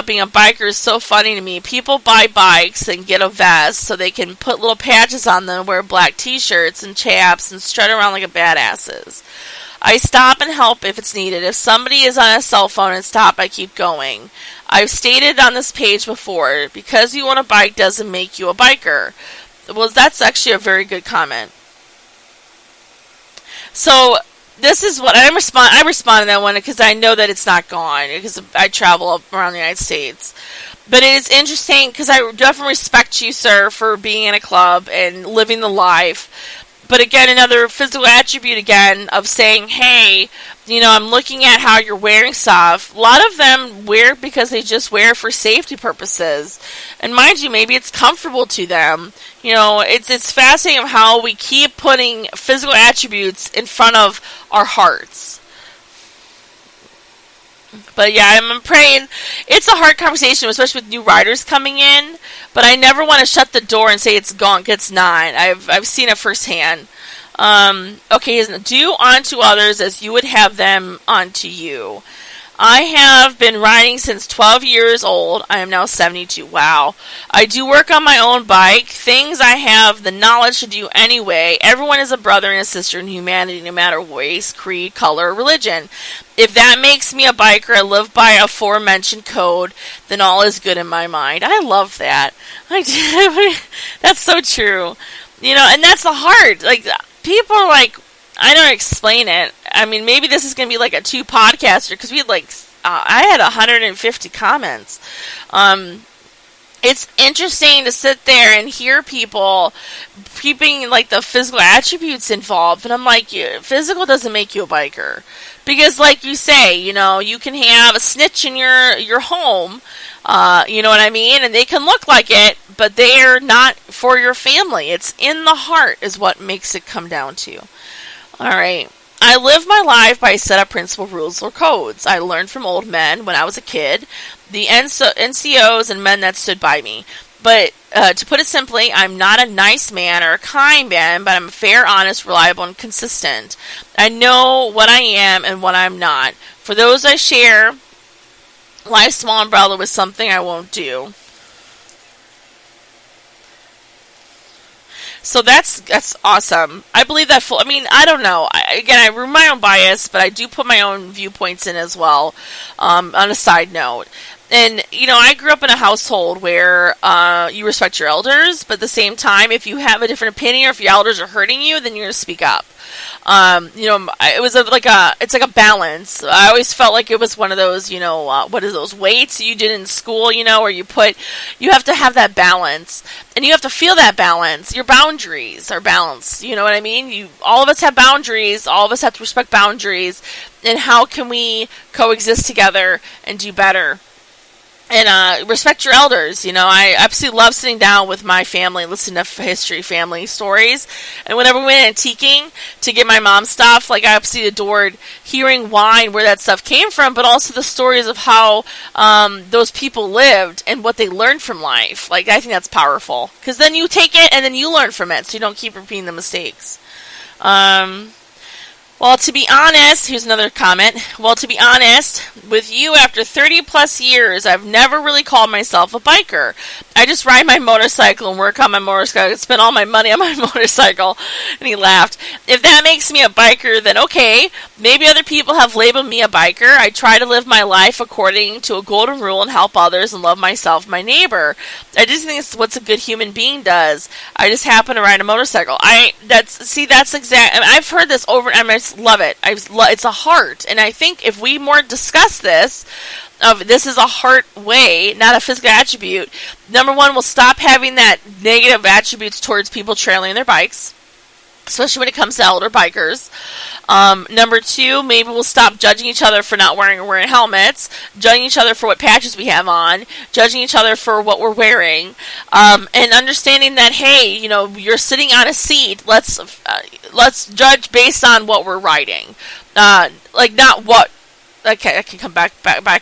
being a biker is so funny to me. People buy bikes and get a vest so they can put little patches on them, wear black t-shirts and chaps, and strut around like a badasses. I stop and help if it's needed. If somebody is on a cell phone and stop, I keep going. I've stated on this page before, because you own a bike doesn't make you a biker. Well, that's actually a very good comment. So, this is what I respond to that one because I know that it's not gone because I travel around the United States. But it is interesting because I definitely respect you, sir, for being in a club and living the life. But again, another physical attribute again of saying, hey, I'm looking at how you're wearing stuff. A lot of them wear because they just wear for safety purposes. And mind you, maybe it's comfortable to them. It's fascinating how we keep putting physical attributes in front of our hearts. But yeah, I'm praying. It's a hard conversation, especially with new riders coming in. But I never want to shut the door and say it's gone. It's not. I've seen it firsthand. Okay, do unto others as you would have them unto you. I have been riding since 12 years old. I am now 72. Wow. I do work on my own bike. Things I have the knowledge to do anyway. Everyone is a brother and a sister in humanity, no matter race, creed, color, or religion. If that makes me a biker, I live by aforementioned code, then all is good in my mind. I love that. That's so true. And that's the heart. Like, people are like, I don't explain it. I mean, maybe this is going to be like a 2-podcaster because we had I had 150 comments. It's interesting to sit there and hear people keeping the physical attributes involved, and I'm like, physical doesn't make you a biker because, like you say, you can have a snitch in your home. You know what I mean? And they can look like it, but they are not for your family. It's in the heart is what makes it come down to. Alright. I live my life by a set of principle, rules, or codes I learned from old men when I was a kid, the NCOs and men that stood by me. But to put it simply, I'm not a nice man or a kind man, but I'm fair, honest, reliable, and consistent. I know what I am and what I'm not. For those I share, life's small umbrella was something I won't do. So that's awesome. I believe that I don't know. I remove my own bias, but I do put my own viewpoints in as well, on a side note. And, I grew up in a household where you respect your elders, but at the same time, if you have a different opinion or if your elders are hurting you, then you're going to speak up. It was it's like a balance. I always felt like it was one of those, what is those weights you did in school, where you have to have that balance, and you have to feel that balance. Your boundaries are balanced. You know what I mean? All of us have boundaries. All of us have to respect boundaries. And how can we coexist together and do better? And respect your elders. I absolutely love sitting down with my family, listening to history, family stories. And whenever we went antiquing to get my mom stuff, I absolutely adored hearing why and where that stuff came from, but also the stories of how those people lived and what they learned from life. I think that's powerful. Because then you take it and then you learn from it, so you don't keep repeating the mistakes. Well, to be honest, here's another comment. Well, to be honest, with you after 30 plus years, I've never really called myself a biker. I just ride my motorcycle and work on my motorcycle and spend all my money on my motorcycle. And he laughed. If that makes me a biker, then okay. Maybe other people have labeled me a biker. I try to live my life according to a golden rule and help others and love myself and my neighbor. I just think it's what a good human being does. I just happen to ride a motorcycle. That's exact. I've heard this over and I just love it. It's a heart. And I think if we more discuss this, this is a heart way, not a physical attribute. Number one, we'll stop having that negative attributes towards people trailing their bikes, especially when it comes to elder bikers. Number two, maybe we'll stop judging each other for not wearing helmets, judging each other for what patches we have on, judging each other for what we're wearing, and understanding that, hey, you're sitting on a seat. Let's judge based on what we're riding, not what. Okay, I can come back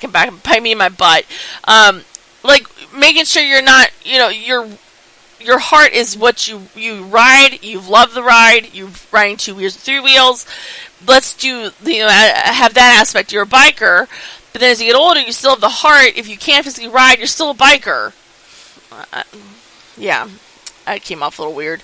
and bite me in my butt. Making sure you're not, your heart is what you ride. You've loved the ride. You've riding 2 wheels, 3 wheels. Let's do, have that aspect. You're a biker. But then as you get older, you still have the heart. If you can't physically ride, you're still a biker. Yeah, I came off a little weird.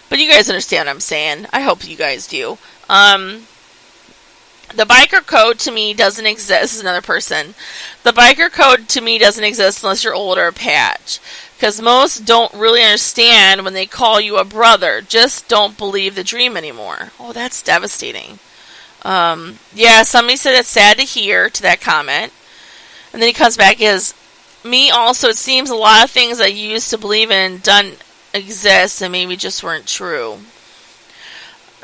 But you guys understand what I'm saying. I hope you guys do. The biker code to me doesn't exist. This is another person. The biker code to me doesn't exist unless you're old or a patch. Because most don't really understand when they call you a brother. Just don't believe the dream anymore. Oh, that's devastating. Yeah, somebody said it's sad to hear to that comment. And then he comes back is, me also, it seems a lot of things I used to believe in don't exist and maybe just weren't true.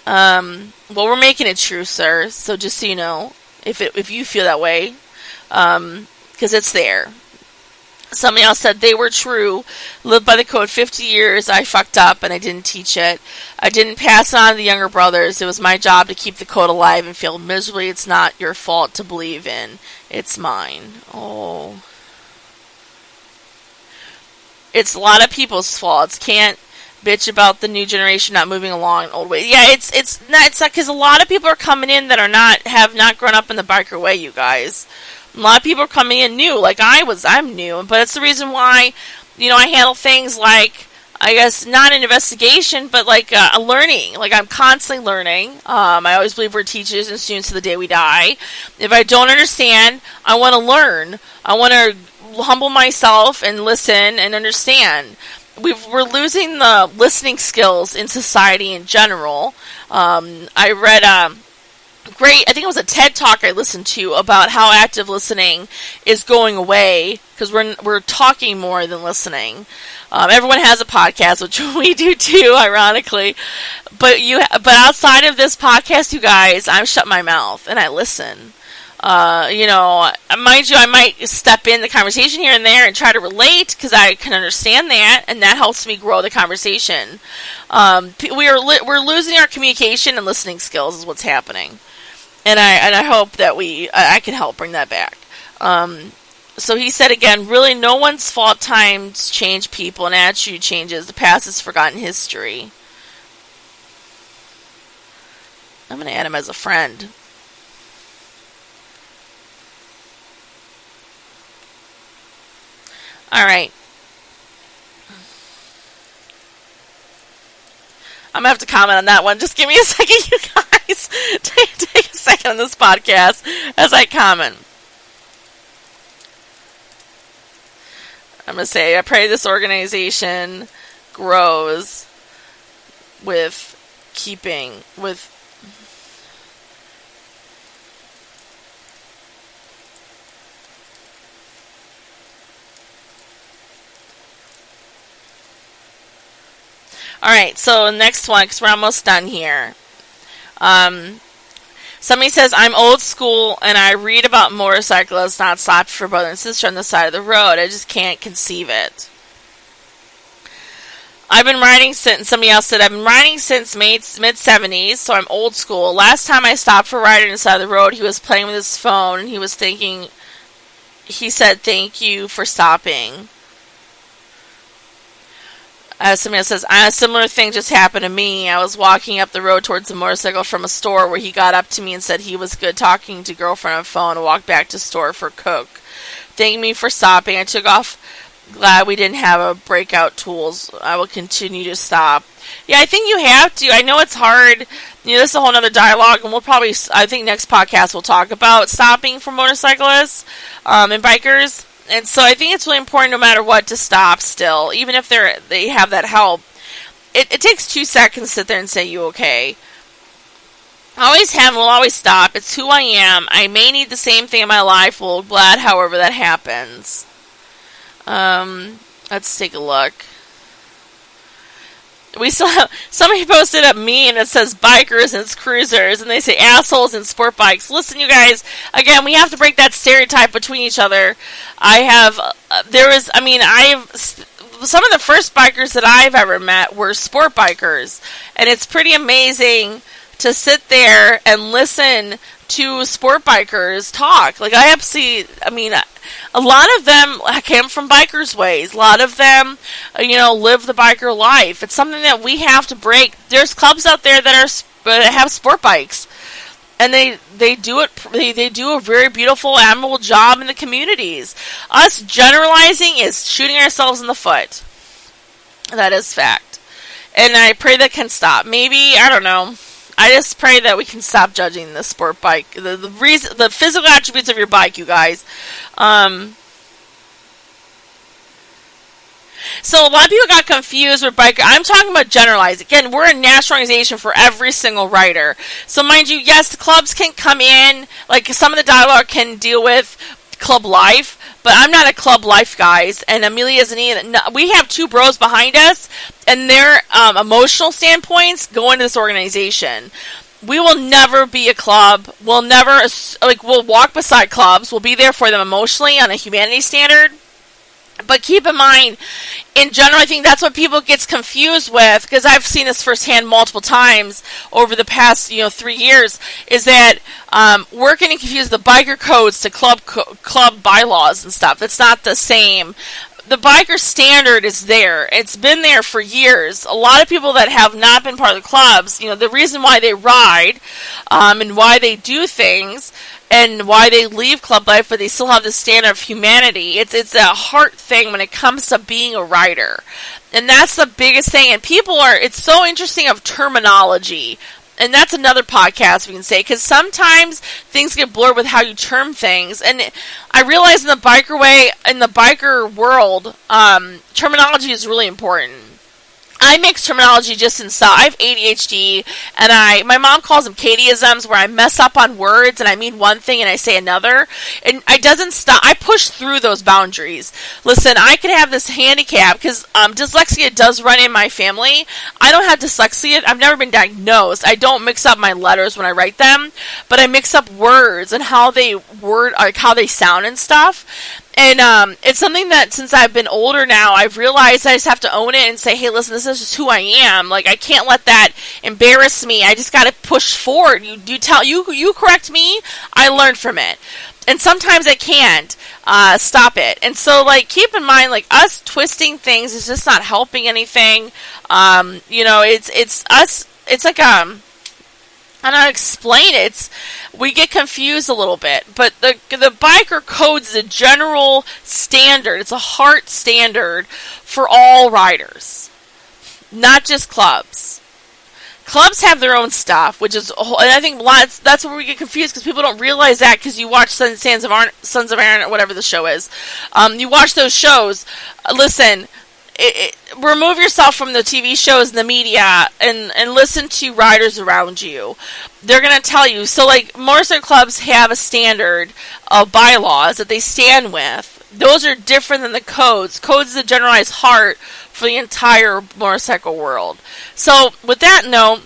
Well, we're making it true, sir. So just so you know, if you feel that way, because it's there. Somebody else said they were true. Lived by the code 50 years. I fucked up and I didn't teach it. I didn't pass it on to the younger brothers. It was my job to keep the code alive and failed miserably. It's not your fault to believe in. It's mine. Oh. It's a lot of people's faults. Can't bitch about the new generation not moving along in old ways. Yeah, it's not because a lot of people are coming in that have not grown up in the biker way, you guys. A lot of people are coming in new, like I'm new, but it's the reason why, I handle things like, I guess, not an investigation, but like a learning. Like, I'm constantly learning. I always believe we're teachers and students to the day we die. If I don't understand, I want to learn. I want to humble myself and listen and understand. We're losing the listening skills in society in general. I read I think it was a TED Talk I listened to about how active listening is going away because we're talking more than listening. Everyone has a podcast, which we do too, ironically. But outside of this podcast, you guys, I shut my mouth and I listen. Mind you, I might step in the conversation here and there and try to relate because I can understand that, and that helps me grow the conversation. We're losing our communication and listening skills is what's happening, and I hope that I can help bring that back. So he said again, really, no one's fault. Times change, people, and attitude changes. The past is forgotten history. I'm going to add him as a friend. Alright. I'm going to have to comment on that one. Just give me a second, you guys. Take a second on this podcast as I comment. I'm going to say, I pray this organization grows with Alright, so next one, because we're almost done here. Somebody says, I'm old school and I read about motorcyclists not stopped for brother and sister on the side of the road. I just can't conceive it. Somebody else said, I've been riding since mid-70s, so I'm old school. Last time I stopped for a rider on the side of the road, he was playing with his phone and he said, thank you for stopping. Somebody else says, a similar thing just happened to me. I was walking up the road towards the motorcycle from a store where he got up to me and said he was good talking to girlfriend on the phone and walked back to store for Coke. Thanked me for stopping. I took off. Glad we didn't have a breakout tools. I will continue to stop. Yeah, I think you have to. I know it's hard. This is a whole other dialogue, and I think next podcast we'll talk about stopping for motorcyclists and bikers. And so I think it's really important no matter what to stop still. Even if they have that help. It takes 2 seconds to sit there and say, you okay? I always have and will always stop. It's who I am. I may need the same thing in my life. Well, glad however that happens. Let's take a look. We still have, somebody posted a meme that says bikers and cruisers, and they say assholes and sport bikes. Listen, you guys, again, we have to break that stereotype between each other. Some of the first bikers that I've ever met were sport bikers, and it's pretty amazing to sit there and listen to sport bikers talk. Like, a lot of them came from bikers' ways. A lot of them, live the biker life. It's something that we have to break. There's clubs out there that have sport bikes. And they do it. They do a very beautiful, admirable job in the communities. Us generalizing is shooting ourselves in the foot. That is fact. And I pray that can stop. Maybe, I don't know. I just pray that we can stop judging the sport bike, the physical attributes of your bike, you guys. So a lot of people got confused with biker. I'm talking about generalized. Again, we're a national organization for every single rider. So mind you, yes, the clubs can come in, like some of the dialogue can deal with club life, but I'm not a club life, guys. And Amelia isn't either. No, we have two bros behind us, and their emotional standpoints go into this organization. We will never be a club. We'll never, we'll walk beside clubs. We'll be there for them emotionally on a humanity standard. But keep in mind, in general, I think that's what people gets confused with, because I've seen this firsthand multiple times over the past, 3 years, is that we're getting confused the biker codes to club bylaws and stuff. It's not the same. The biker standard is there. It's been there for years. A lot of people that have not been part of the clubs, the reason why they ride and why they do things and why they leave club life, but they still have the standard of humanity. It's a heart thing when it comes to being a rider. And that's the biggest thing. And it's so interesting of terminology. And that's another podcast we can say, because sometimes things get blurred with how you term things. And I realize in the biker world, terminology is really important. I mix terminology just in style. I have ADHD, and my mom calls them Katieisms, where I mess up on words and I mean one thing and I say another. And I doesn't stop. I push through those boundaries. Listen, I could have this handicap because dyslexia does run in my family. I don't have dyslexia. I've never been diagnosed. I don't mix up my letters when I write them, but I mix up words and how they sound and stuff. And it's something that since I've been older now, I've realized I just have to own it and say, hey, listen, this is just who I am. Like, I can't let that embarrass me. I just got to push forward. You correct me, I learn from it. And sometimes I can't stop it. And so, keep in mind, us twisting things is just not helping anything. It's us. It's like, I don't know how to explain it. We get confused a little bit. But the biker code is a general standard. It's a heart standard for all riders. Not just clubs. Clubs have their own stuff, which is, and I think that's where we get confused, because people don't realize that, because you watch Sons of Anarchy, or whatever the show is. You watch those shows. Listen, remove yourself from the TV shows and the media and listen to riders around you. They're going to tell you. So, motorcycle clubs have a standard of bylaws that they stand with. Those are different than the codes. Codes is a generalized heart for the entire motorcycle world. So, with that note,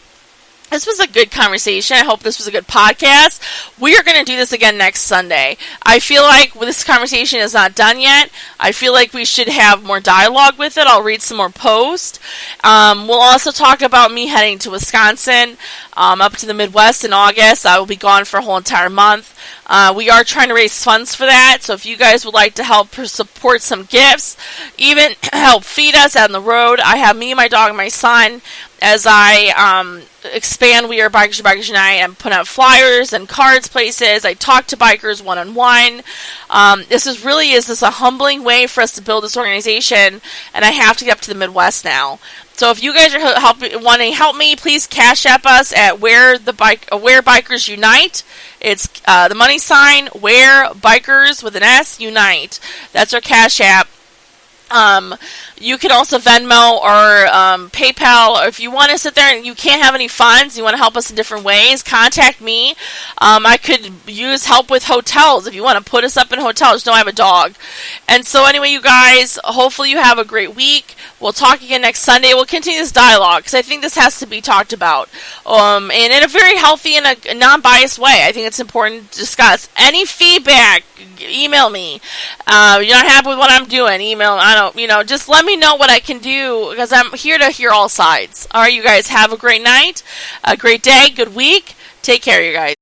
this was a good conversation. I hope this was a good podcast. We are going to do this again next Sunday. I feel like this conversation is not done yet. I feel like we should have more dialogue with it. I'll read some more posts. We'll also talk about me heading to Wisconsin, up to the Midwest in August. I will be gone for a whole entire month. We are trying to raise funds for that, so if you guys would like to help support some gifts, even help feed us out on the road, I have me, my dog, and my son, as I expand We Are Bikers Unite. I'm putting out flyers and cards places. I talk to bikers one-on-one. This is a humbling way for us to build this organization, and I have to get up to the Midwest now. So if you guys are wanting to help me, please Cash App us at Where Bikers Unite. It's the money sign, Where Bikers with an S, Unite. That's our Cash App. You can also Venmo or PayPal. Or if you want to sit there and you can't have any funds, you want to help us in different ways, contact me. I could use help with hotels if you want to put us up in hotels. Just know I have a dog. And so anyway, you guys, hopefully you have a great week. We'll talk again next Sunday. We'll continue this dialogue because I think this has to be talked about. And in a very healthy and a non-biased way. I think it's important to discuss. Any feedback, email me. You're not happy with what I'm doing, email. Just let me know what I can do, because I'm here to hear all sides. All right, you guys have a great night, a great day, good week. Take care, you guys.